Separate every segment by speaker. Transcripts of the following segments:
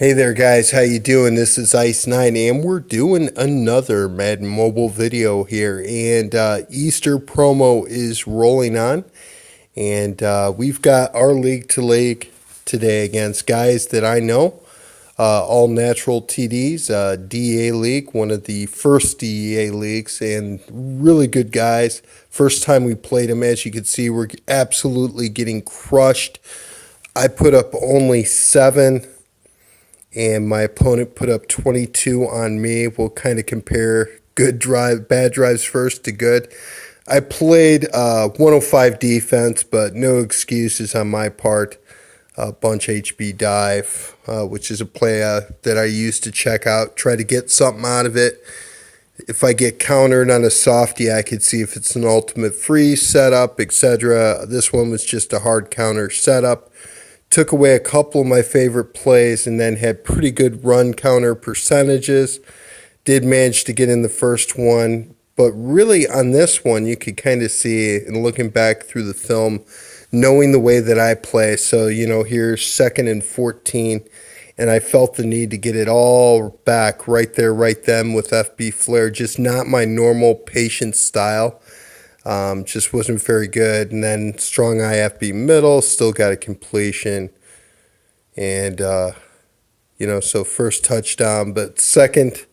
Speaker 1: Hey there guys, how you doing? This is Ice9 and we're doing another Madden mobile video here, and Easter promo is rolling on, and we've got our league to league today against guys that I know, all natural TDs, DEA league, one of the first DEA leagues, and really good guys. First time we played them, as you can see, we're absolutely getting crushed. I put up only 7 and my opponent put up 22 on me. We'll kind of compare bad drives first to good. I played 105 defense, but no excuses on my part. Bunch HB dive, which is a play that I used to check out, try to get something out of it. If I get countered on a softie, I could see if it's an ultimate freeze setup, etc. This one was just a hard counter setup. Took away a couple of my favorite plays and then had pretty good run counter percentages. Did manage to get in the first one, but really on this one you could kind of see, and looking back through the film, knowing the way that I play. So, here's 2nd and 14, and I felt the need to get it all back right there, right then with FB Flare. Just not my normal patient style. Just wasn't very good. And then strong IFB middle, still got a completion. And, so first touchdown, but second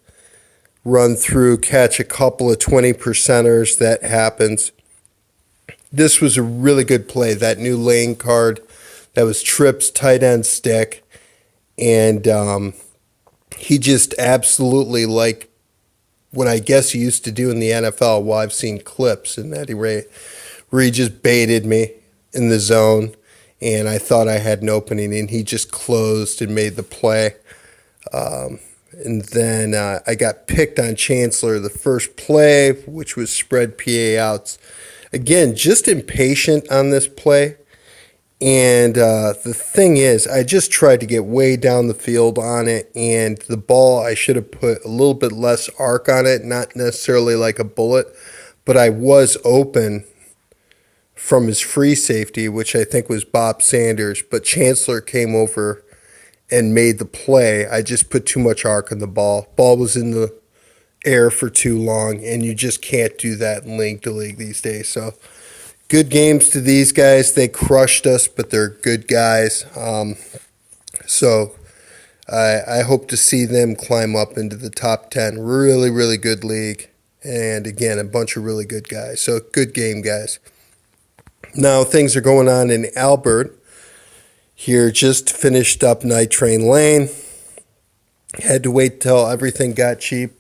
Speaker 1: run through, catch a couple of 20%ers. That happens. This was a really good play, that new lane card. That was Tripp's tight end stick. And he just absolutely, like what I guess he used to do in the NFL. Well, I've seen clips in that where he just baited me in the zone, and I thought I had an opening, and he just closed and made the play. And then I got picked on Chancellor the first play, which was spread PA outs. Again, just impatient on this play. And the thing is, I just tried to get way down the field on it, and the ball, I should have put a little bit less arc on it, not necessarily like a bullet, but I was open from his free safety, which I think was Bob Sanders, but Chancellor came over and made the play. I just put too much arc on the ball. Ball was in the air for too long, and you just can't do that in league to league these days. So good games to these guys. They crushed us, but they're good guys. So I hope to see them climb up into the top 10. Really, really good league. And again, a bunch of really good guys. So good game, guys. Now things are going on in Albert. Here, just finished up Night Train Lane. Had to wait till everything got cheap.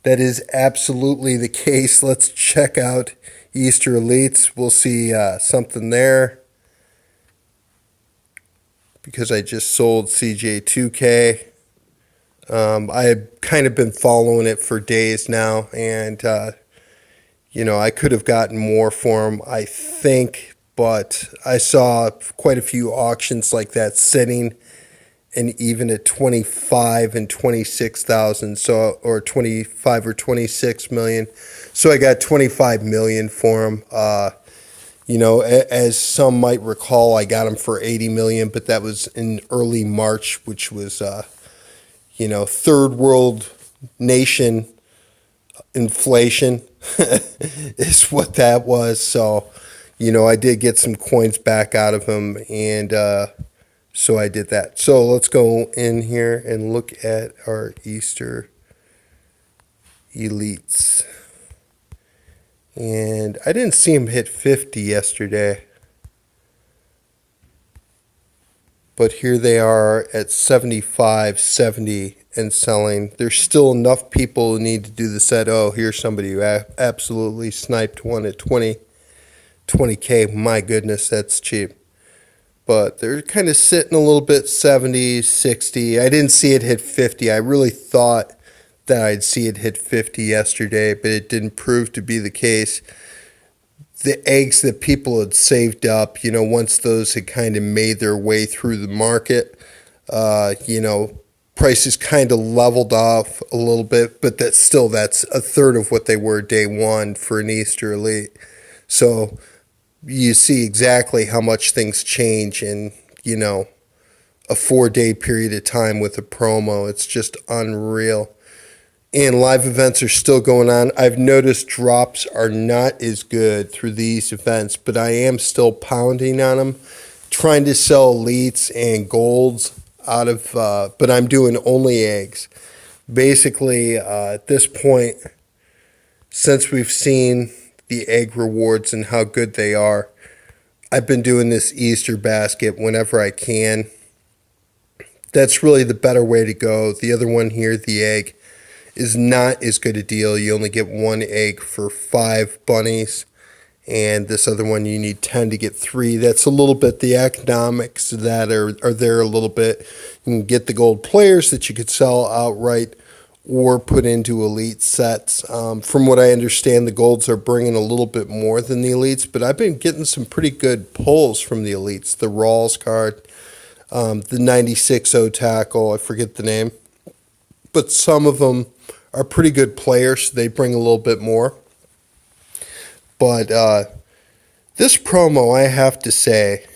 Speaker 1: That is absolutely the case. Let's check out Easter Elites. We'll see something there, because I just sold CJ2K. I had kind of been following it for days now, and I could have gotten more for them, I think, but I saw quite a few auctions like that sitting, and even at 25 and 26,000, so, or 25 or 26 million. So I got 25 million for them. As some might recall, I got them for 80 million, but that was in early March, which was, third world nation inflation is what that was. So, I did get some coins back out of them, and so I did that. So let's go in here and look at our Easter Elites. And I didn't see him hit 50 yesterday, but here they are at 75, 70 and selling. There's still enough people who need to do the set. Oh, here's somebody who absolutely sniped one at 20K. My goodness, that's cheap. But they're kind of sitting a little bit 70, 60. I didn't see it hit 50. I really thought that I'd see it hit 50 yesterday, but it didn't prove to be the case. The eggs that people had saved up, once those had kind of made their way through the market, prices kind of leveled off a little bit, but that's a third of what they were day one for an Easter Elite. So you see exactly how much things change in, a 4-day period of time with a promo. It's just unreal. And live events are still going on. I've noticed drops are not as good through these events, but I am still pounding on them, trying to sell elites and golds out of, but I'm doing only eggs. Basically, at this point, since we've seen the egg rewards and how good they are, I've been doing this Easter basket whenever I can. That's really the better way to go. The other one here, the egg, is not as good a deal. You only get 1 egg for 5 bunnies, and this other one you need 10 to get 3. That's a little bit, the economics that are there a little bit. You can get the gold players that you could sell outright or put into elite sets. From what I understand, the golds are bringing a little bit more than the elites, but I've been getting some pretty good pulls from the elites. The Rawls card, the 96-0 tackle, I forget the name, but some of them are pretty good players. They bring a little bit more. But this promo, I have to say,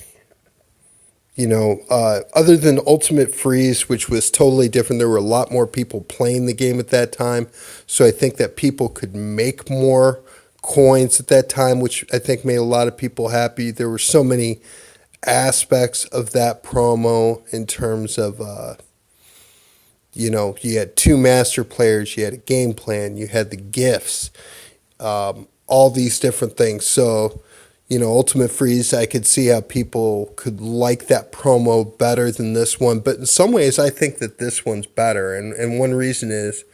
Speaker 1: other than Ultimate Freeze, which was totally different, there were a lot more people playing the game at that time. So I think that people could make more coins at that time, which I think made a lot of people happy. There were so many aspects of that promo in terms of, you had 2 master players, you had a game plan, you had the gifts, all these different things. So, Ultimate Freeze, I could see how people could like that promo better than this one. But in some ways, I think that this one's better. And one reason is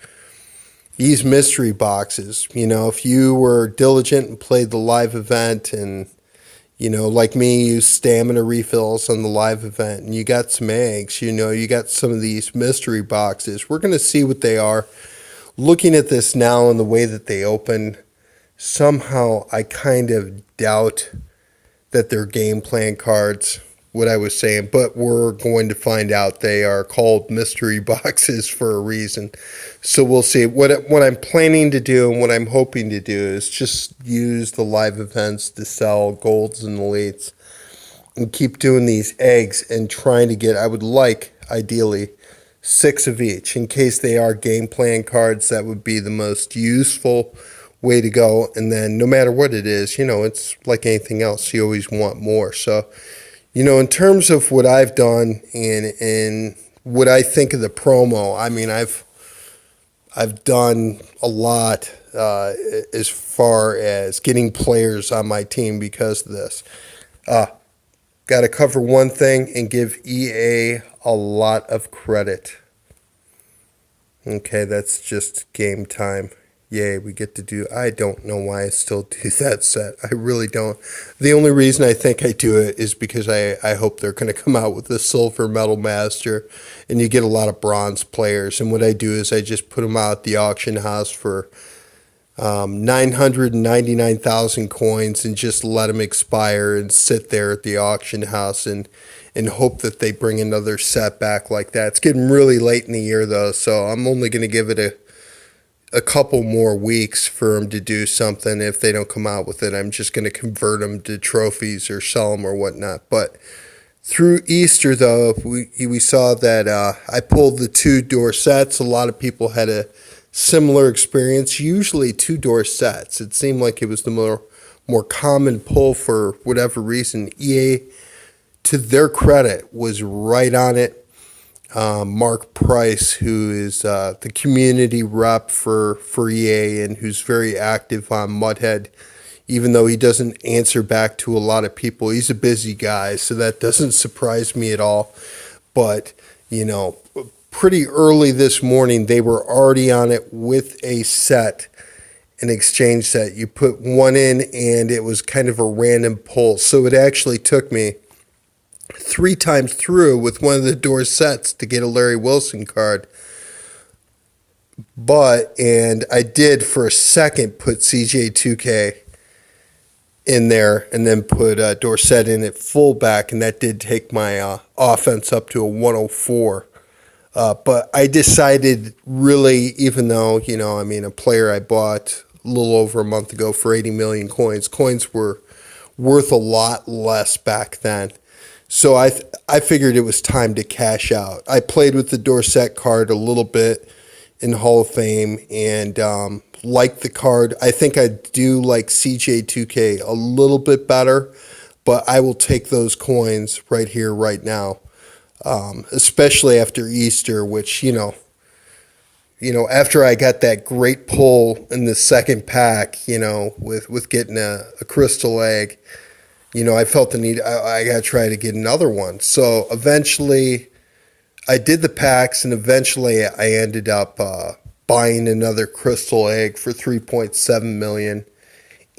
Speaker 1: these mystery boxes. If you were diligent and played the live event and, like me, use stamina refills on the live event and you got some eggs, you got some of these mystery boxes. We're going to see what they are. Looking at this now and the way that they open, somehow I kind of doubt that they're game plan cards, what I was saying, but we're going to find out. They are called mystery boxes for a reason. So we'll see. What I'm planning to do and what I'm hoping to do is just use the live events to sell golds and elites and keep doing these eggs and trying to get, I would like, ideally, 6 of each. In case they are game plan cards, that would be the most useful way to go. And then no matter what it is, it's like anything else. You always want more. So, in terms of what I've done and what I think of the promo, I mean, I've done a lot as far as getting players on my team because of this. Got to cover one thing and give EA a lot of credit. Okay, that's just game time. Yay, we get to do, I don't know why I still do that set. I really don't. The only reason I think I do it is because I hope they're going to come out with a silver medal master and you get a lot of bronze players. And what I do is I just put them out at the auction house for 999,000 coins and just let them expire and sit there at the auction house and hope that they bring another set back like that. It's getting really late in the year though, so I'm only going to give it a couple more weeks for them to do something. If they don't come out with it, I'm just going to convert them to trophies or sell them or whatnot. But through Easter, though, we saw that I pulled the 2-door sets. A lot of people had a similar experience, usually 2-door sets. It seemed like it was the more common pull for whatever reason. EA, to their credit, was right on it. Mark Price, who is the community rep for EA and who's very active on Mudhead, even though he doesn't answer back to a lot of people. He's a busy guy, so that doesn't surprise me at all. But, pretty early this morning, they were already on it with a set, an exchange set. You put one in, and it was kind of a random pull. So it actually took me 3 times through with one of the door sets to get a Larry Wilson card. And I did for a second put CJ2K in there and then put Dorsett in at fullback, and that did take my offense up to a 104. But I decided really, even though, a player I bought a little over a month ago for 80 million coins were worth a lot less back then. So I figured it was time to cash out. I played with the Dorsett card a little bit in Hall of Fame and liked the card. I think I do like CJ2K a little bit better, but I will take those coins right here, right now, especially after Easter, which, after I got that great pull in the second pack, with getting a crystal egg, I felt the need. I got to try to get another one. So eventually I did the packs, and eventually I ended up buying another crystal egg for 3.7 million.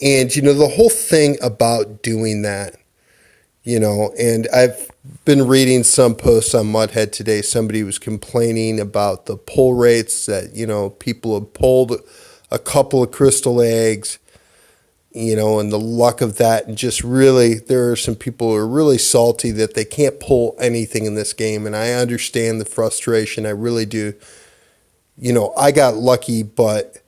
Speaker 1: And, the whole thing about doing that, and I've been reading some posts on Mudhead today. Somebody was complaining about the pull rates that, people have pulled a couple of crystal eggs, and the luck of that. And just really, there are some people who are really salty that they can't pull anything in this game. And I understand the frustration. I really do. I got lucky, but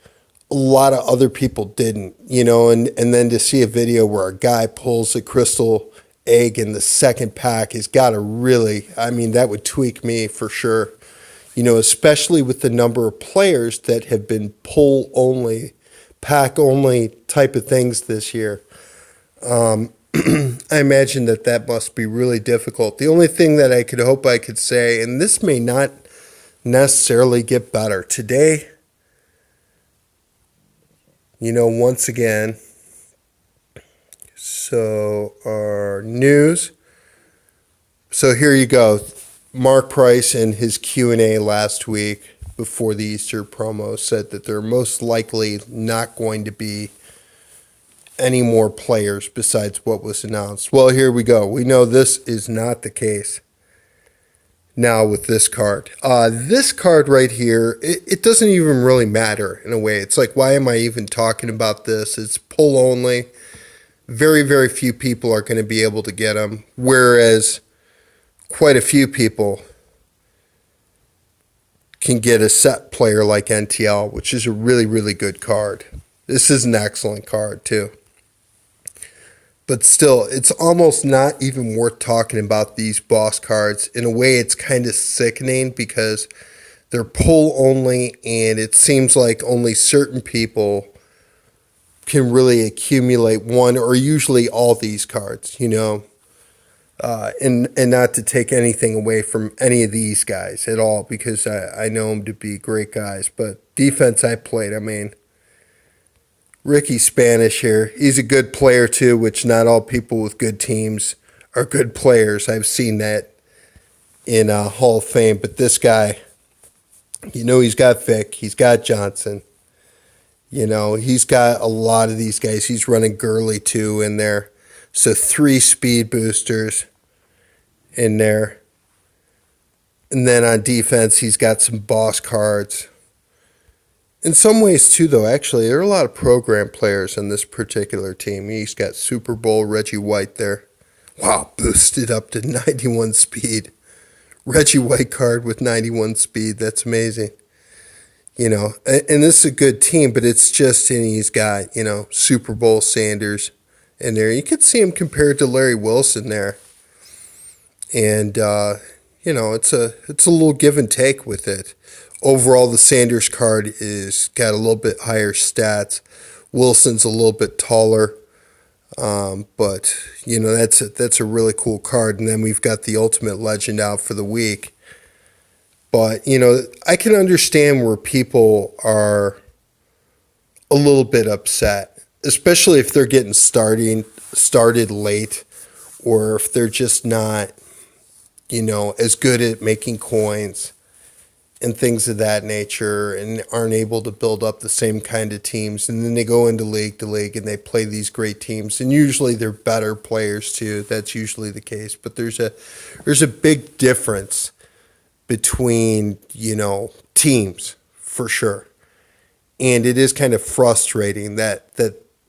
Speaker 1: a lot of other people didn't, and then to see a video where a guy pulls a crystal egg in the second pack has got to really, that would tweak me for sure, especially with the number of players that have been pull only, pack only type of things this year. I imagine that must be really difficult. The only thing that I could hope I could say, and this may not necessarily get better today, once again, so our news. So here you go. Mark Price in his Q&A last week before the Easter promo said that there are most likely not going to be any more players besides what was announced. Well, here we go. We know this is not the case now with this card. This card right here, it doesn't even really matter in a way. It's like, why am I even talking about this? It's pull only. Very, very few people are going to be able to get them, whereas quite a few people can get a set player like NTL, which is a really, really good card. This is an excellent card, too. But still, it's almost not even worth talking about these boss cards. In a way, it's kind of sickening because they're pull only, and it seems like only certain people can really accumulate one or usually all these cards, and not to take anything away from any of these guys at all, because I know them to be great guys. But defense I played, Ricky Spanish here, he's a good player too, which not all people with good teams are good players. I've seen that in Hall of Fame. But this guy, he's got Vic, he's got Johnson. He's got a lot of these guys. He's running Gurley too in there. So 3 speed boosters in there. And then on defense, he's got some boss cards. In some ways too, though, actually, there are a lot of program players on this particular team. He's got Super Bowl Reggie White there. Wow, boosted up to 91 speed. Reggie White card with 91 speed. That's amazing. And this is a good team, but it's just, and he's got, Super Bowl Sanders in there. You could see him compared to Larry Wilson there. And, it's a little give and take with it. Overall, the Sanders card is got a little bit higher stats. Wilson's a little bit taller. But, that's a really cool card. And then we've got the Ultimate Legend out for the week. But, I can understand where people are a little bit upset, especially if they're getting started late, or if they're just not, as good at making coins and things of that nature, and aren't able to build up the same kind of teams. And then they go into league to league and they play these great teams. And usually they're better players too. That's usually the case. But there's a big difference between, teams for sure. And it is kind of frustrating that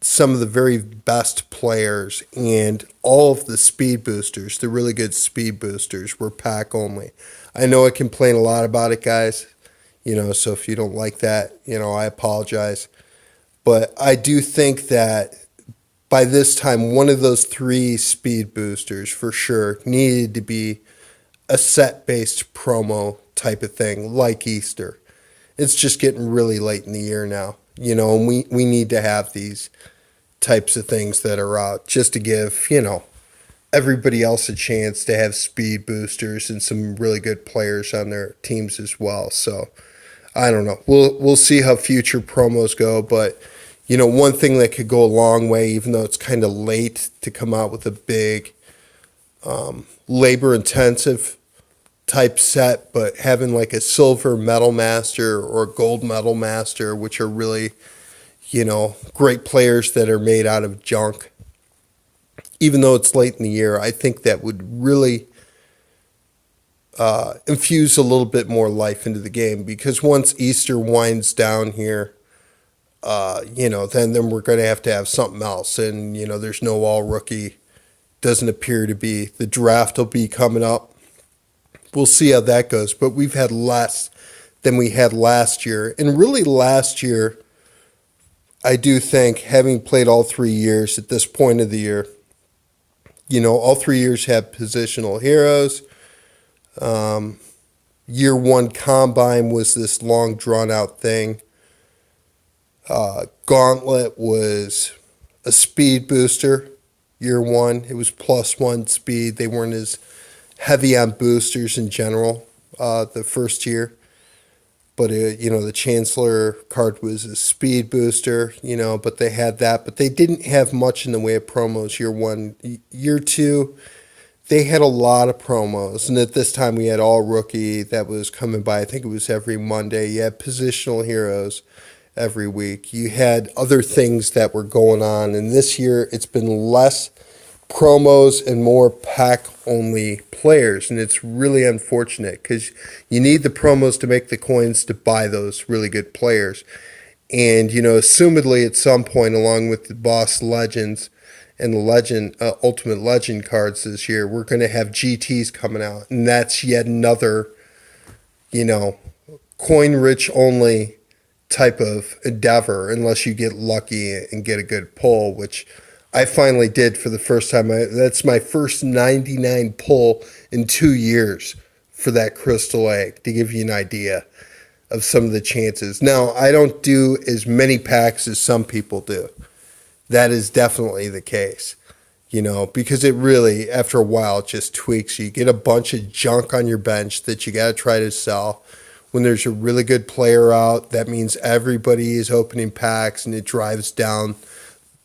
Speaker 1: some of the very best players and all of the speed boosters, the really good speed boosters, were pack only. I know I complain a lot about it, guys, so if you don't like that, I apologize. But I do think that by this time, one of those three speed boosters for sure needed to be a set-based promo type of thing, like Easter. It's just getting really late in the year now, and we need to have these types of things that are out just to give, everybody else a chance to have speed boosters and some really good players on their teams as well. So I don't know. We'll see how future promos go, but one thing that could go a long way, even though it's kind of late to come out with a big labor-intensive type set, but having like a silver Metal Master or a gold Metal Master, which are really, great players that are made out of junk. Even though it's late in the year, I think that would really infuse a little bit more life into the game, because once Easter winds down here, then we're going to have something else. And, there's no all rookie. Doesn't appear to be. The draft will be coming up. We'll see how that goes. But we've had less than we had last year. And really last year, I do think, having played all 3 years at this point of the year, all 3 years have positional heroes. Year one combine was this long drawn out thing. Gauntlet was a speed booster. Year one, it was +1 speed. They weren't as heavy on boosters in general the first year. But, the Chancellor card was a speed booster, but they had that. But they didn't have much in the way of promos year one. Year two, they had a lot of promos. And at this time, we had all rookie that was coming by. I think it was every Monday. You had positional heroes every week. You had other things that were going on. And this year, it's been less promos and more pack-only players. And it's really unfortunate, because you need the promos to make the coins to buy those really good players. And, assumedly at some point, along with the Boss Legends and the Ultimate Legend cards this year, we're going to have GTs coming out. And that's yet another, coin-rich only type of endeavor, unless you get lucky and get a good pull, which I finally did for the first time. That's my first 99 pull in 2 years for that crystal egg, to give you an idea of some of the chances. Now, I don't do as many packs as some people do. That is definitely the case, because it really, after a while, it just tweaks you. You get a bunch of junk on your bench that you got to try to sell. When there's a really good player out, that means everybody is opening packs, and it drives down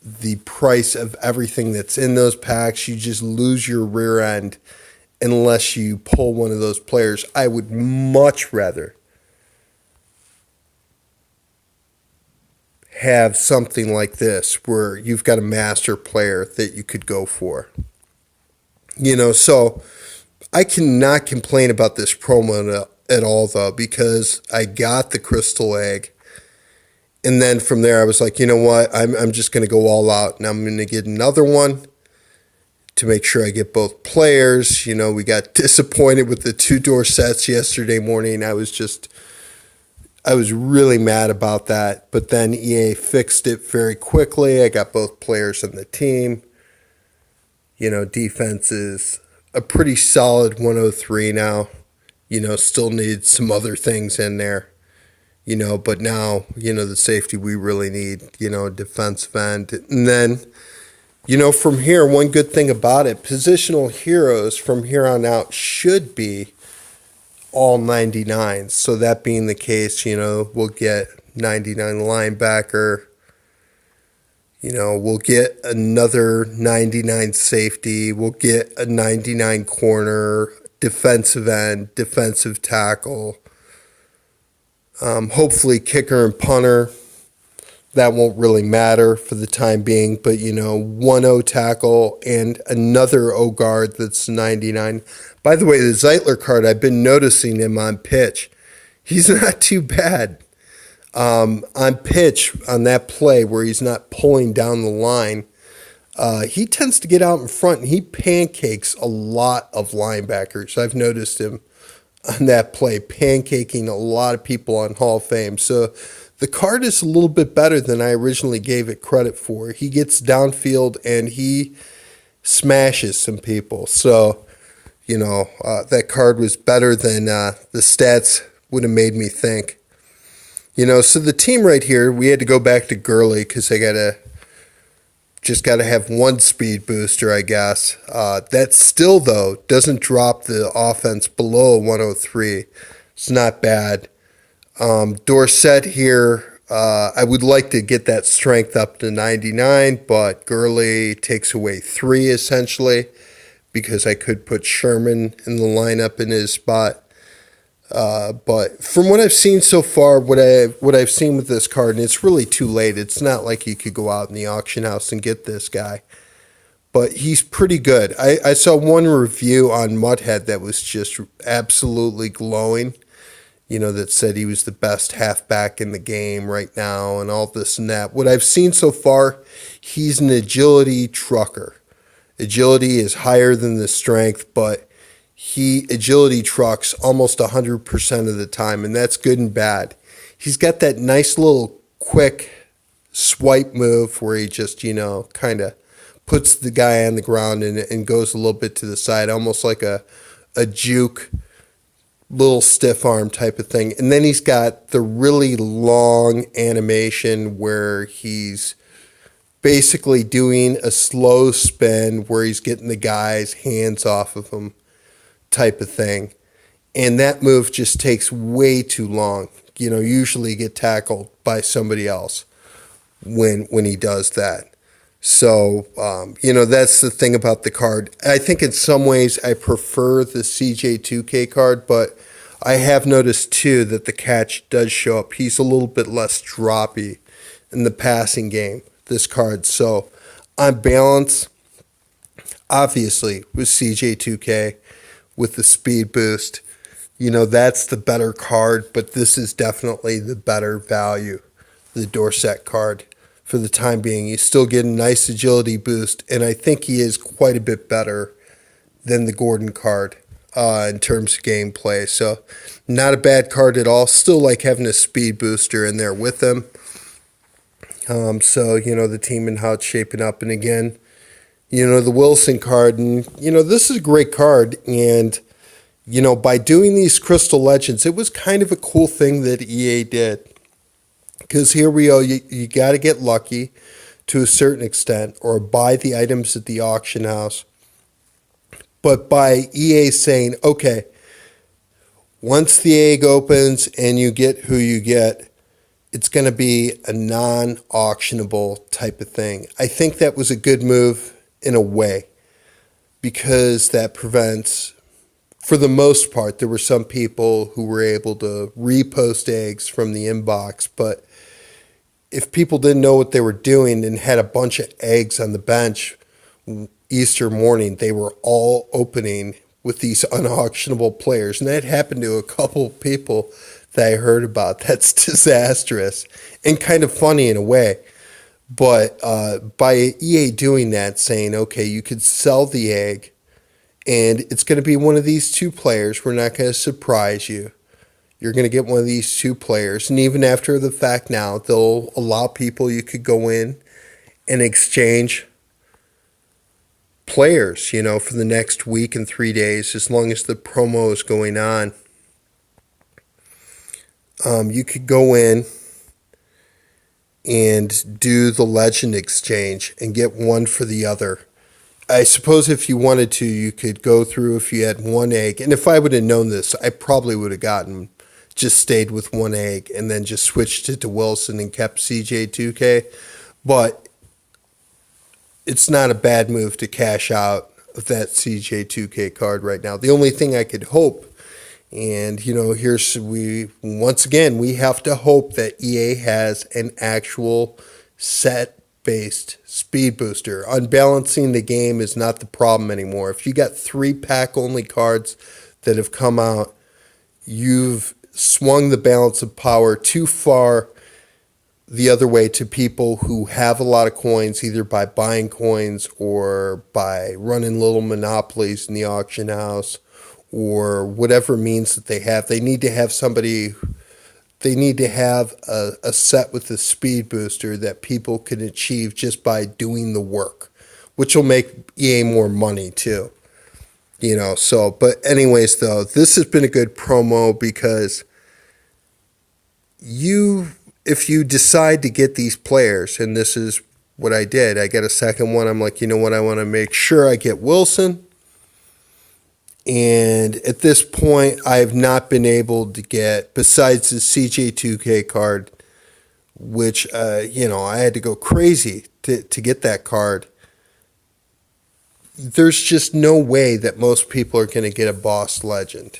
Speaker 1: the price of everything that's in those packs. You just lose your rear end unless you pull one of those players. I would much rather have something like this where you've got a master player that you could go for. So I cannot complain about this promo at all, though, because I got the crystal egg. And then from there, I was like, you know what? I'm just going to go all out, and I'm going to get another one to make sure I get both players. We got disappointed with the 2-door sets yesterday morning. I was really mad about that. But then EA fixed it very quickly. I got both players on the team. Defense is a pretty solid 103 now. Still need some other things in there. But now, the safety we really need, defensive end. And then, from here, one good thing about it, positional heroes from here on out should be all 99s. So that being the case, we'll get 99 linebacker. We'll get another 99 safety. We'll get a 99 corner, defensive end, defensive tackle. Hopefully kicker and punter. That won't really matter for the time being, but 1-0 tackle and another O guard that's 99. By the way, the Zeitler card, I've been noticing him on pitch. He's not too bad. On pitch, on that play where he's not pulling down the line, he tends to get out in front, and he pancakes a lot of linebackers. I've noticed him on that play, pancaking a lot of people on Hall of Fame. So the card is a little bit better than I originally gave it credit for. He gets downfield and he smashes some people. So, that card was better than the stats would have made me think. So the team right here, we had to go back to Gurley because I just got to have one speed booster, I guess. That still, though, doesn't drop the offense below 103. It's not bad. Dorsett here, I would like to get that strength up to 99, but Gurley takes away 3 essentially because I could put Sherman in the lineup in his spot. But from what I've seen so far, what I've seen with this card, and it's really too late. It's not like you could go out in the auction house and get this guy. But he's pretty good. I saw one review on Muthead that was just absolutely glowing. That said he was the best halfback in the game right now and all this and that. What I've seen so far, he's an agility trucker. Agility is higher than the strength, but he agility trucks almost 100% of the time, and that's good and bad. He's got that nice little quick swipe move where he just, kind of puts the guy on the ground and goes a little bit to the side, almost like a juke, little stiff arm type of thing. And then he's got the really long animation where he's basically doing a slow spin where he's getting the guy's hands off of him type of thing. And that move just takes way too long. Usually get tackled by somebody else when he does that. So, that's the thing about the card. I think in some ways I prefer the CJ2K card, but I have noticed too that the catch does show up. He's a little bit less droppy in the passing game, this card. So, on balance, obviously with CJ2K, with the speed boost, that's the better card, but this is definitely the better value, the Dorsett card. For the time being, you still get a nice agility boost, and I think he is quite a bit better than the Gordon card in terms of gameplay. So not a bad card at all. Still like having a speed booster in there with him. So, the team and how it's shaping up. And again, the Wilson card, and, this is a great card. And, by doing these Crystal Legends, it was kind of a cool thing that EA did. Because here we go, you got to get lucky to a certain extent or buy the items at the auction house. But by EA saying, okay, once the egg opens and you get who you get, it's going to be a non-auctionable type of thing. I think that was a good move in a way because that prevents, for the most part, there were some people who were able to repost eggs from the inbox, but if people didn't know what they were doing and had a bunch of eggs on the bench Easter morning, they were all opening with these unauctionable players. And that happened to a couple of people that I heard about. That's disastrous and kind of funny in a way. But by EA doing that, saying, okay, you could sell the egg and it's going to be one of these 2 players. We're not going to surprise you. You're going to get one of these 2 players. And even after the fact now, they'll allow people, you could go in and exchange players, for the next week and 3 days, as long as the promo is going on. You could go in and do the legend exchange and get one for the other. I suppose if you wanted to, you could go through if you had 1 egg. And if I would have known this, I probably would have just stayed with 1 egg and then just switched it to Wilson and kept CJ2K. But it's not a bad move to cash out of that CJ2K card right now. The only thing I could hope, and once again, we have to hope that EA has an actual set-based speed booster. Unbalancing the game is not the problem anymore. If you got 3 pack-only cards that have come out, you've swung the balance of power too far the other way to people who have a lot of coins, either by buying coins or by running little monopolies in the auction house or whatever means that they have. They need to have somebody they need to have a set with a speed booster that people can achieve just by doing the work, which will make EA more money too. So, but anyways, though, this has been a good promo because if you decide to get these players, and this is what I did, I got a second one. I'm like, you know what? I want to make sure I get Wilson. And at this point, I have not been able to get, besides the CJ2K card, which, I had to go crazy to get that card. There's just no way that most people are going to get a Boss Legend.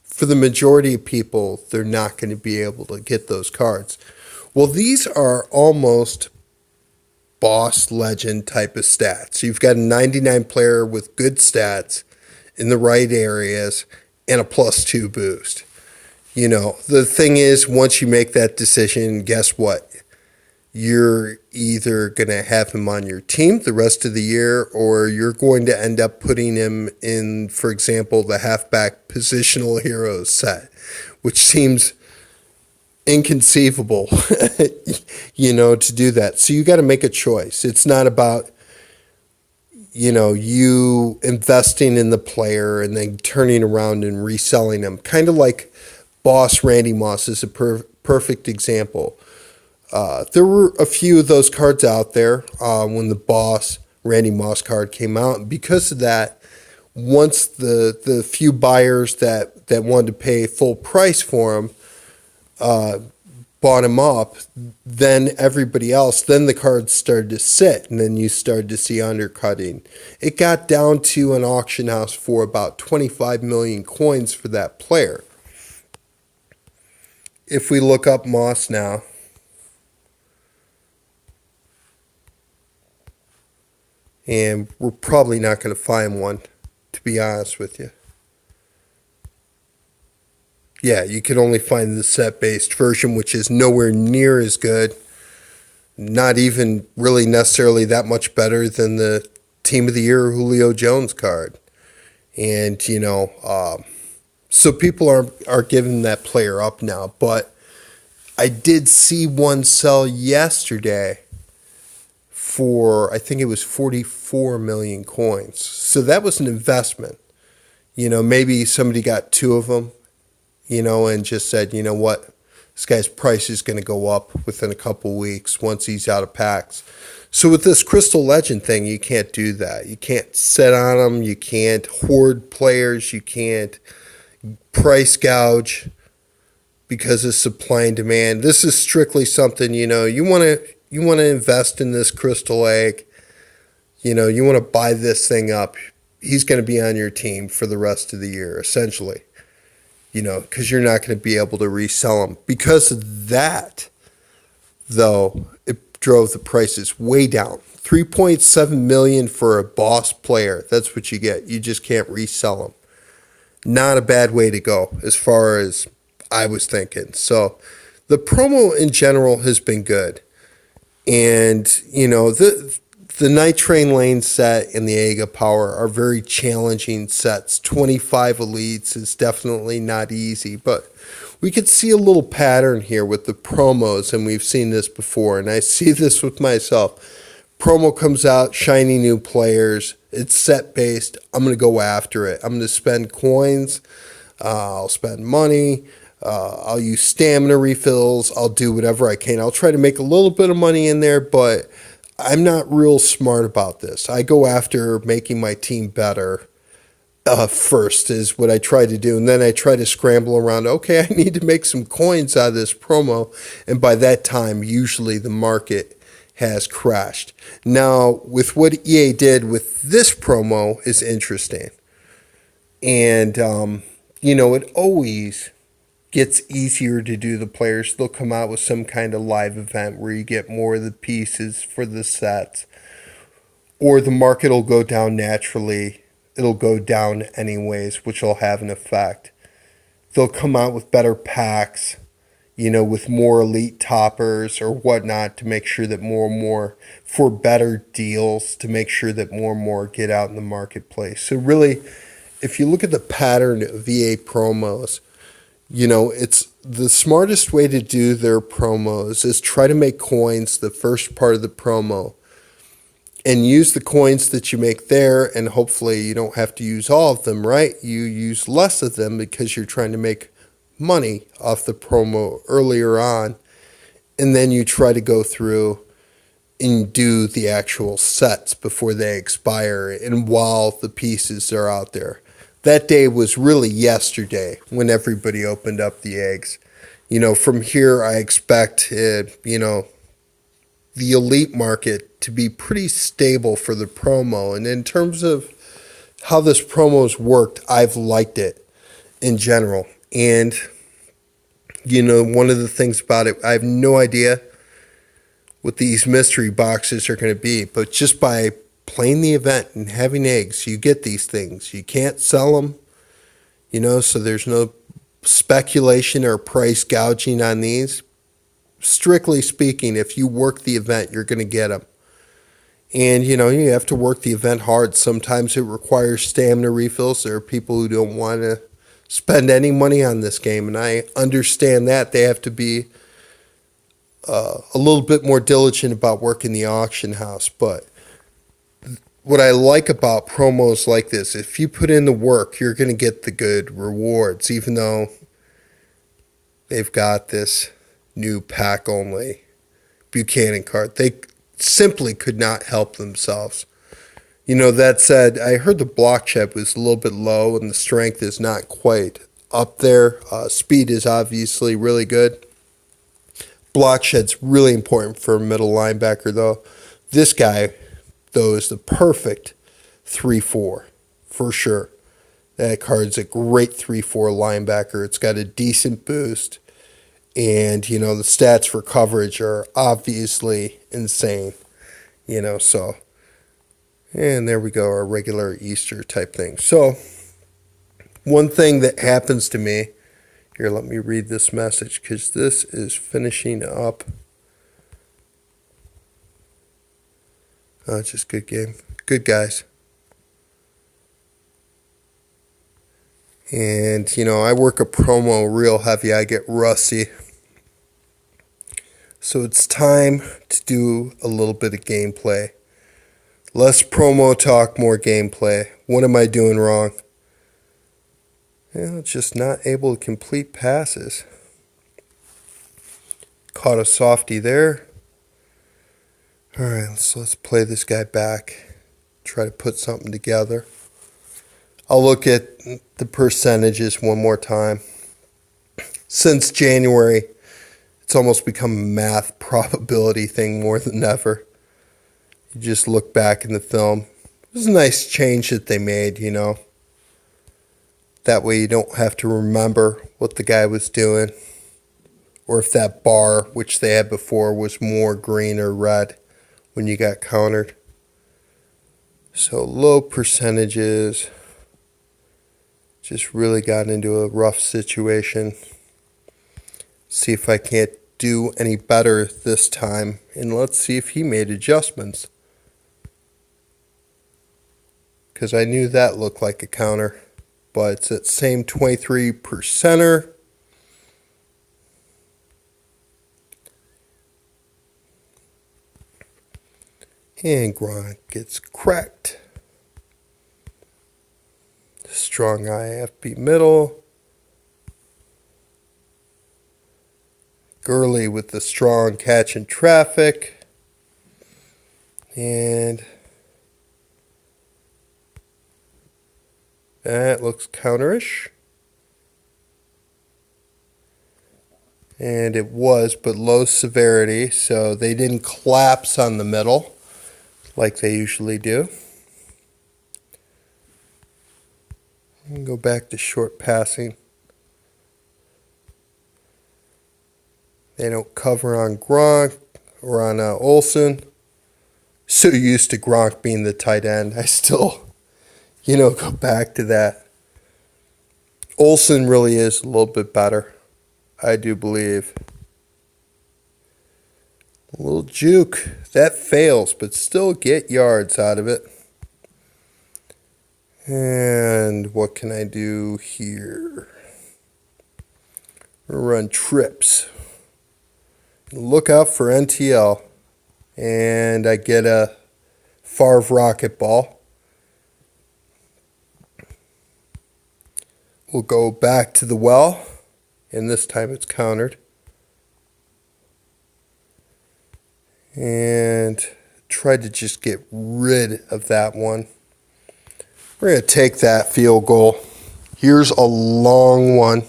Speaker 1: For the majority of people, they're not going to be able to get those cards. Well, these are almost Boss Legend type of stats. You've got a 99 player with good stats in the right areas and a +2 boost. The thing is, once you make that decision, guess what? You're either going to have him on your team the rest of the year, or you're going to end up putting him in, for example, the halfback positional heroes set, which seems inconceivable, to do that. So you got to make a choice. It's not about, you investing in the player and then turning around and reselling them. Kind of like Boss Randy Moss is a perfect example. There were a few of those cards out there when the Boss Randy Moss card came out. And because of that, once the few buyers that wanted to pay full price for him bought him up, then everybody else, then the cards started to sit, and then you started to see undercutting. It got down to an auction house for about 25 million coins for that player. If we look up Moss now, and we're probably not going to find one, to be honest with you. Yeah, you can only find the set-based version, which is nowhere near as good. Not even really necessarily that much better than the Team of the Year Julio Jones card. And, so people are giving that player up now. But I did see one sell yesterday for, I think it was 44 million coins. So that was an investment. Maybe somebody got two of them, and just said, you know what, this guy's price is going to go up within a couple weeks once he's out of packs. So with this Crystal Legend thing, you can't do that. You can't sit on them. You can't hoard players. You can't price gouge because of supply and demand. This is strictly something, you want to invest in this crystal egg. You want to buy this thing up. He's going to be on your team for the rest of the year, essentially. Because you're not going to be able to resell them. Because of that, though, it drove the prices way down. 3.7 million for a Boss player. That's what you get. You just can't resell them. Not a bad way to go, as far as I was thinking. So the promo in general has been good. And, the Night Train Lane set and the Aga Power are very challenging sets. 25 elites is definitely not easy, but we could see a little pattern here with the promos, and we've seen this before, and I see this with myself. Promo comes out, shiny new players, it's set-based, I'm going to go after it. I'm going to spend coins, I'll spend money, I'll use stamina refills, I'll do whatever I can. I'll try to make a little bit of money in there, but I'm not real smart about this. I go after making my team better first is what I try to do. And then I try to scramble around, okay, I need to make some coins out of this promo. And by that time, usually the market has crashed. Now, with what EA did with this promo is interesting. And, it always gets easier to do the players. They'll come out with some kind of live event where you get more of the pieces for the sets, or the market will go down naturally. It'll go down anyways, which will have an effect. They'll come out with better packs, with more elite toppers or whatnot to make sure that more and more, for better deals, to make sure that more and more get out in the marketplace. So really, if you look at the pattern of VA promos, it's the smartest way to do their promos is try to make coins the first part of the promo and use the coins that you make there, and hopefully you don't have to use all of them, right? You use less of them because you're trying to make money off the promo earlier on, and then you try to go through and do the actual sets before they expire and while the pieces are out there. That day was really yesterday when everybody opened up the eggs. From here I expect the elite market to be pretty stable for the promo. And in terms of how this promo's worked, I've liked it in general. And, one of the things about it, I have no idea what these mystery boxes are going to be, but just by playing the event and having eggs, you get these things. You can't sell them, so there's no speculation or price gouging on these. Strictly speaking, if you work the event, you're going to get them. And, you have to work the event hard. Sometimes it requires stamina refills. There are people who don't want to spend any money on this game, and I understand that. They have to be a little bit more diligent about working the auction house. But what I like about promos like this, if you put in the work, you're going to get the good rewards, even though they've got this new pack only Buchanan card. They simply could not help themselves. That said, I heard the block shed was a little bit low and the strength is not quite up there. Speed is obviously really good. Block shed's really important for a middle linebacker, though. This guy, though, is the perfect 3-4 for sure. That card's a great 3-4 linebacker. It's got a decent boost. And, the stats for coverage are obviously insane, so. And there we go, our regular Easter type thing. So, one thing that happens to me, here, let me read this message because this is finishing up. Just good game. Good guys. And, I work a promo real heavy. I get rusty. So it's time to do a little bit of gameplay. Less promo talk, more gameplay. What am I doing wrong? Just not able to complete passes. Caught a softie there. All right, so let's play this guy back. Try to put something together. I'll look at the percentages one more time. Since January, it's almost become a math probability thing more than ever. You just look back in the film. It was a nice change that they made, That way you don't have to remember what the guy was doing. Or if that bar, which they had before, was more green or red when you got countered. So low percentages. Just really got into a rough situation. See if I can't do any better this time. And let's see if he made adjustments. Because I knew that looked like a counter. But it's that same 23%er. And Gronk gets cracked. Strong IFB middle. Gurley with the strong catch in traffic. And that looks counterish. And it was, but low severity, so they didn't collapse on the middle like they usually do. And go back to short passing. They don't cover on Gronk or on Olsen. So used to Gronk being the tight end. I still, go back to that. Olsen really is a little bit better, I do believe. A little juke. That fails, but still get yards out of it. And what can I do here? We're going to run trips. Look out for NTL. And I get a Favre rocket ball. We'll go back to the well, and this time it's countered. And try to just get rid of that one. We're going to take that field goal. Here's a long one.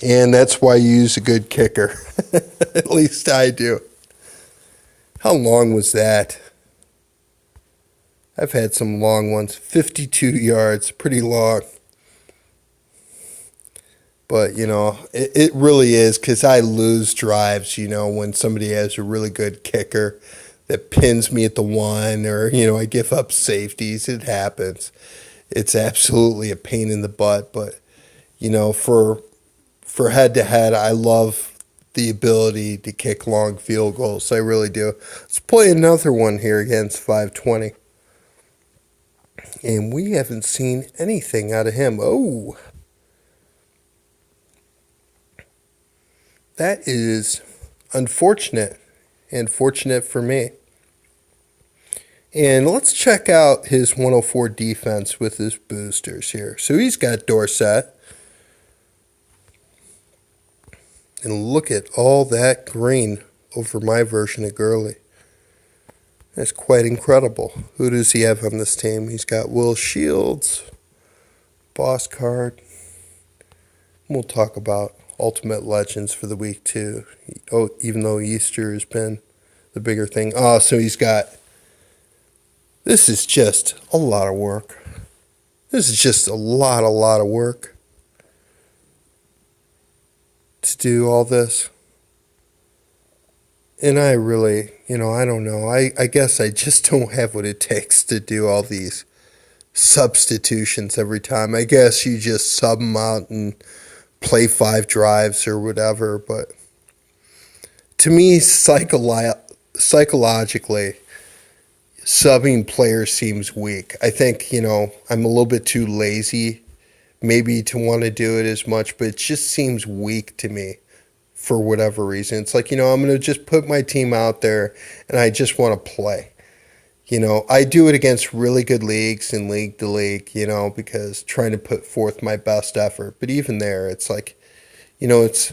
Speaker 1: And that's why you use a good kicker. At least I do. How long was that? I've had some long ones. 52 yards. Pretty long. But, you know, it really is, because I lose drives, you know, when somebody has a really good kicker that pins me at the one, or, you know, I give up safeties. It happens. It's absolutely a pain in the butt. But, you know, for head-to-head, I love the ability to kick long field goals. I really do. Let's play another one here against 520. And we haven't seen anything out of him. Oh, that is unfortunate, and fortunate for me. And let's check out his 104 defense with his boosters here. So he's got Dorsett. And look at all that green over my version of Gurley. That's quite incredible. Who does he have on this team? He's got Will Shields, Boss Card. We'll talk about Ultimate Legends for the week too. Oh, even though Easter has been the bigger thing. Oh, so he's got... This is just a lot of work. This is just a lot of work to do all this. And I really, you know, I don't know. I guess I just don't have what it takes to do all these substitutions every time. I guess you just sub them out and play 5 drives or whatever. But to me, psychologically, subbing players seems weak. I think, you know, I'm a little bit too lazy maybe to want to do it as much, but it just seems weak to me for whatever reason. It's like, you know, I'm going to just put my team out there and I just want to play. You know, I do it against really good leagues and league to league, you know, because trying to put forth my best effort. But even there, it's like, you know, it's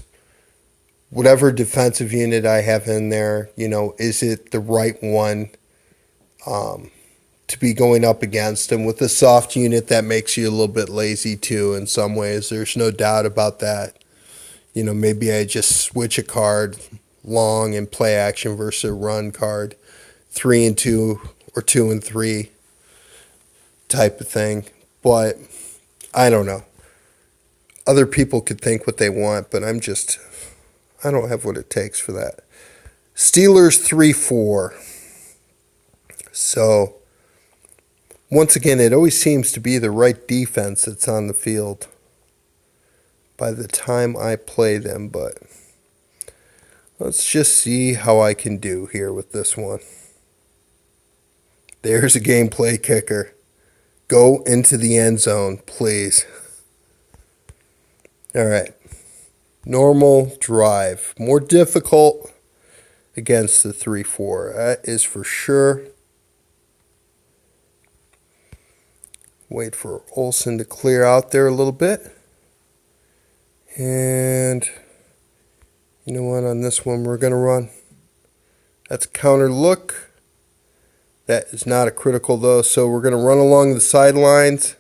Speaker 1: whatever defensive unit I have in there, you know, is it the right one to be going up against? And with a soft unit, that makes you a little bit lazy too in some ways. There's no doubt about that. You know, maybe I just switch a card long and play action versus a run card, 3 and 2 or 2 and 3 type of thing. But I don't know. Other people could think what they want, but I don't have what it takes for that. Steelers 3-4. So once again, it always seems to be the right defense that's on the field by the time I play them, but let's just see how I can do here with this one. There's a gameplay kicker. Go into the end zone, please. All right. Normal drive. More difficult against the 3-4. That is for sure. Wait for Olsen to clear out there a little bit. And you know what? On this one, we're going to run. That's a counter look. That is not a critical, though. So we're going to run along the sidelines.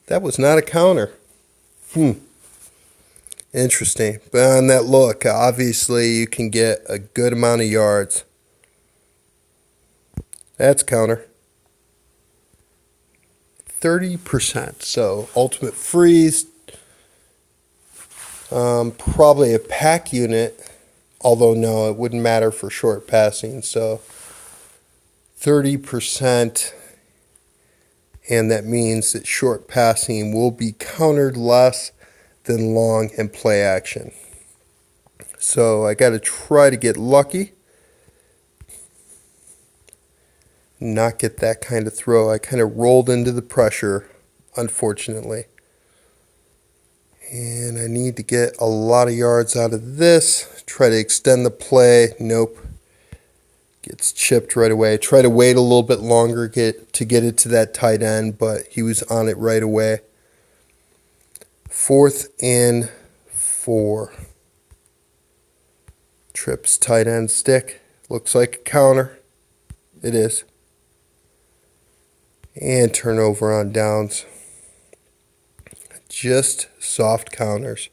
Speaker 1: That was not a counter. Interesting. But on that look, obviously you can get a good amount of yards. That's counter. 30%. So ultimate freeze. Probably a pack unit, although no, it wouldn't matter for short passing. So 30%, and that means that short passing will be countered less than long and play action. So I got to try to get lucky. not get that kind of throw. I kind of rolled into the pressure, unfortunately. And I need to get a lot of yards out of this. Try to extend the play. Nope. Gets chipped right away. Try to wait a little bit longer to get it to that tight end, but he was on it right away. 4th and 4. Trips tight end stick. Looks like a counter. It is. And turnover on downs. Just soft counters.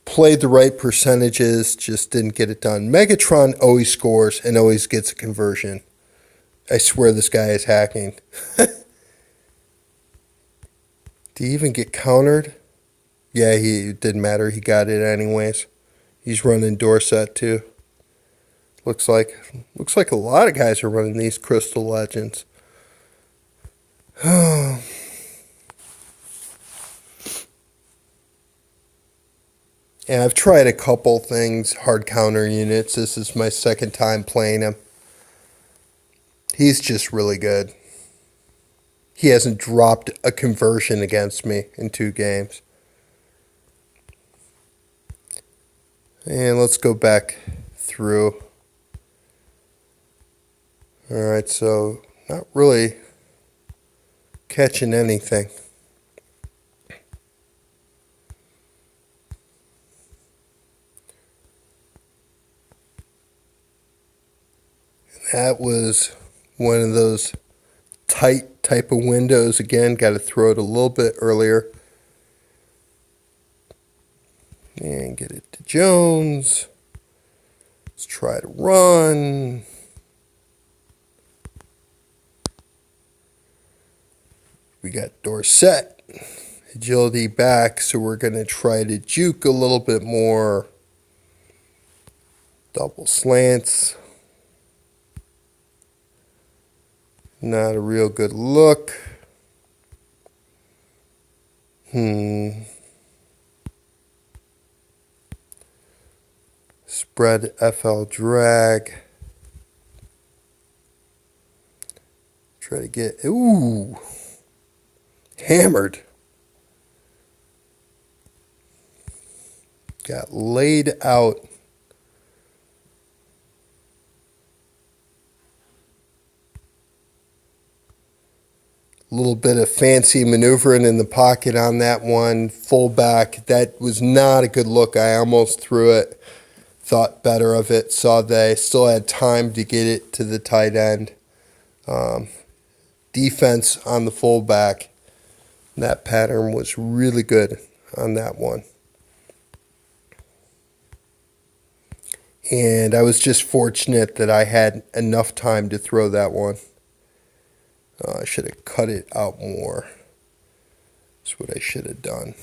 Speaker 1: Played the right percentages, just didn't get it done. Megatron always scores and always gets a conversion. I swear this guy is hacking. Did he even get countered? Yeah, it didn't matter. He got it anyways. He's running Dorset too. Looks like a lot of guys are running these Crystal Legends. And I've tried a couple things, hard counter units. This is my second time playing him. He's just really good. He hasn't dropped a conversion against me in 2 games. And let's go back through. Alright, so not really catching anything. That was one of those tight type of windows. Again, got to throw it a little bit earlier. And get it to Jones. Let's try to run. We got Dorset. Agility back, so we're going to try to juke a little bit more. Double slants. Not a real good look. Spread FL drag. Try to get, ooh, hammered. Got laid out. A little bit of fancy maneuvering in the pocket on that one. Fullback, that was not a good look. I almost threw it. Thought better of it. Saw that I still had time to get it to the tight end. Defense on the fullback. That pattern was really good on that one. And I was just fortunate that I had enough time to throw that one. I should have cut it out more. That's what I should have done.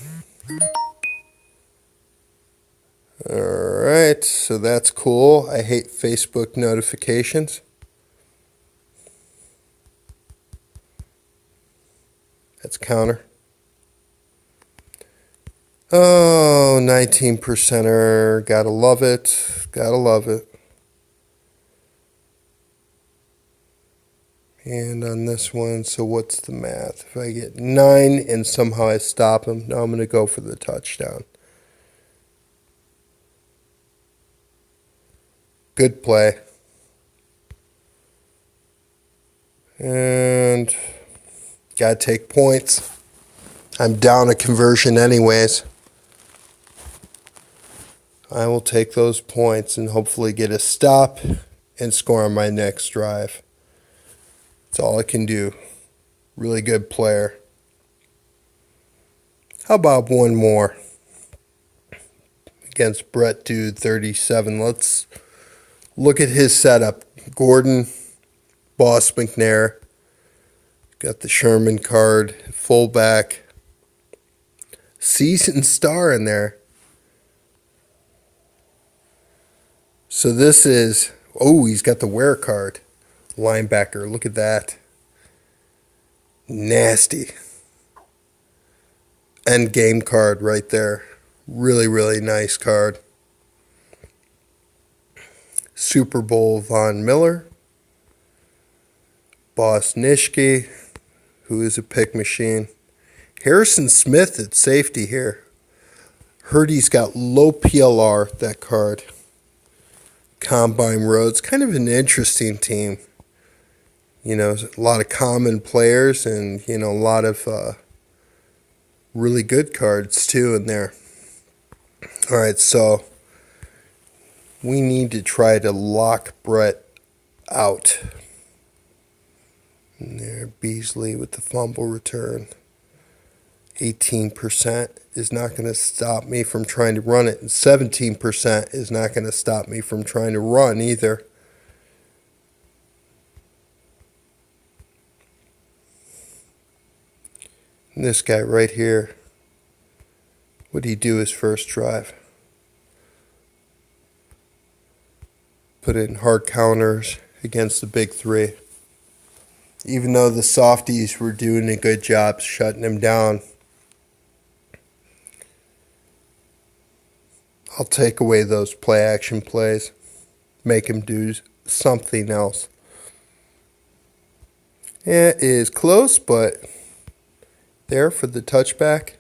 Speaker 1: Alright, so that's cool. I hate Facebook notifications. That's counter. Oh, 19%er. Gotta love it. Gotta love it. And on this one, so what's the math? If I get 9 and somehow I stop him, now I'm going to go for the touchdown. Good play. And got to take points. I'm down a conversion anyways. I will take those points and hopefully get a stop and score on my next drive. That's all I can do. Really good player. How about one more? Against Brett Dude 37. Let's look at his setup. Gordon, Boss McNair. Got the Sherman card. Fullback. Season star in there. So this is, oh, he's got the wear card. Linebacker, look at that. Nasty. End game card right there. Really, really nice card. Super Bowl Von Miller, Boss Nishke, who is a pick machine. Harrison Smith at safety here. Heard he's got low PLR, that card. Combine Roads, kind of an interesting team. You know, a lot of common players and, you know, a lot of really good cards too in there. All right, so we need to try to lock Brett out. And there, Beasley with the fumble return. 18% is not going to stop me from trying to run it. And 17% is not going to stop me from trying to run either. And this guy right here, what did he do his first drive? Put in hard counters against the big three. Even though the softies were doing a good job shutting him down, I'll take away those play action plays, make him do something else. It is close, but there for the touchback.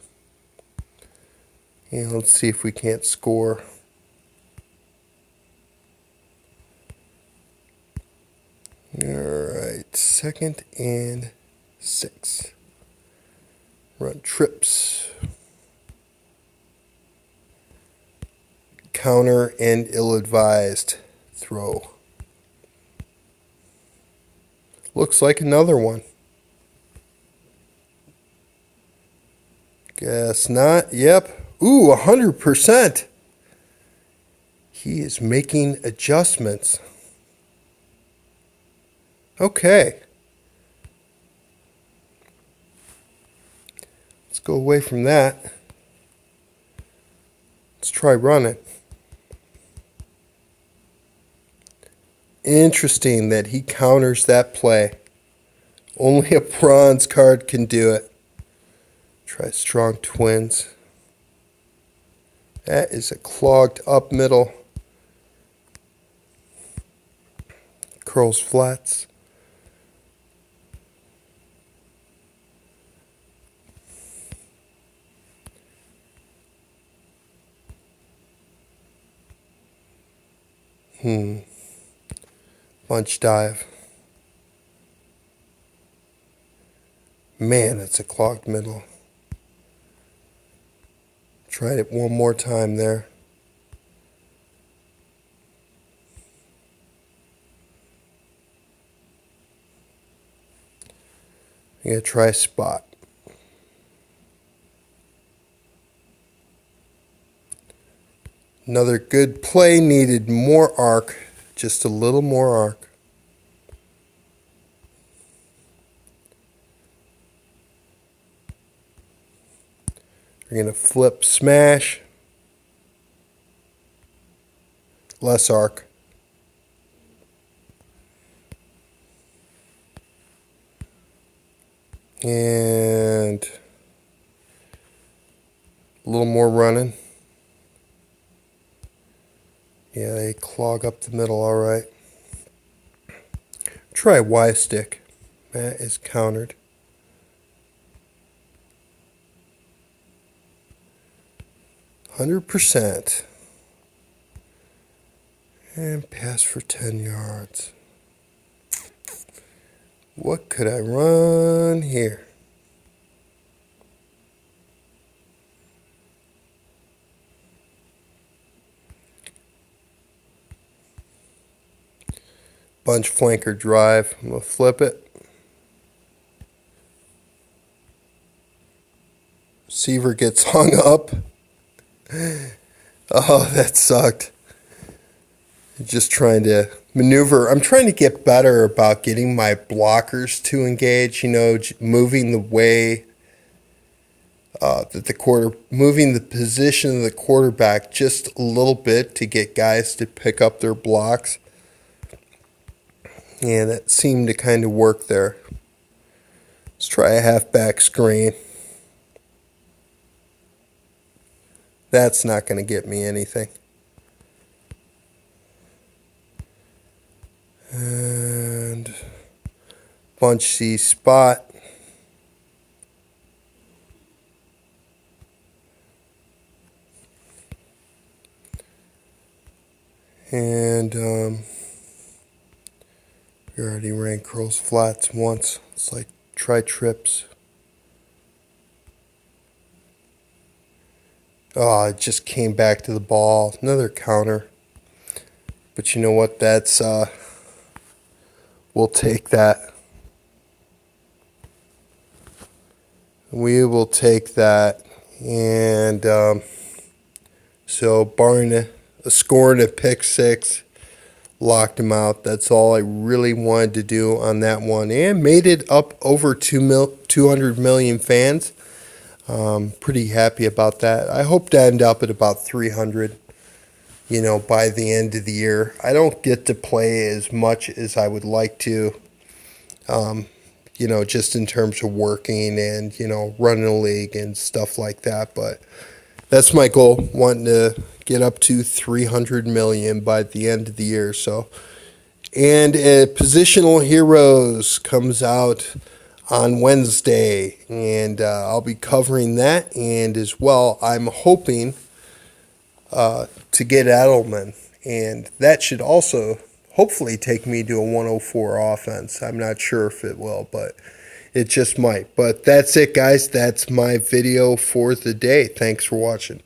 Speaker 1: And let's see if we can't score. All right, 2nd and 6. Run trips. Counter and ill-advised throw. Looks like another one. Guess not. Yep. Ooh, 100%. He is making adjustments. Okay. Let's go away from that. Let's try running. Interesting that he counters that play. Only a bronze card can do it. Try strong twins. That is a clogged up middle. Curls flats. Bunch dive. Man, it's a clogged middle. Tried it one more time there. I'm going to try spot. Another good play, needed more arc. Just a little more arc. We're going to flip smash. Less arc. And a little more running. Yeah, they clog up the middle all right. Try Y stick. That is countered. %. And pass for 10 yards. What could I run here? Bunch flanker drive. I'm going to flip it. Receiver gets hung up. Oh, that sucked. Just trying to maneuver. I'm trying to get better about getting my blockers to engage, you know, moving the way moving the position of the quarterback just a little bit to get guys to pick up their blocks. Yeah, that seemed to kind of work there. Let's try a halfback screen. That's not going to get me anything. Bunch C spot. And we already ran curls flats once. It's like try trips. Oh, it just came back to the ball. Another counter. But you know what? That's we'll take that. We will take that. And so barring a score and a pick six, locked him out. That's all I really wanted to do on that one, and made it up over 200 million fans. Pretty happy about that. I hope to end up at about 300, by the end of the year. I don't get to play as much as I would like to, just in terms of working and, running a league and stuff like that. But that's my goal, wanting to get up to 300 million by the end of the year. So, and Positional Heroes comes out on Wednesday, and I'll be covering that. And as well, I'm hoping to get Edelman, and that should also hopefully take me to a 104 offense. I'm not sure if it will, but it just might. But that's it, guys. That's my video for the day. Thanks for watching.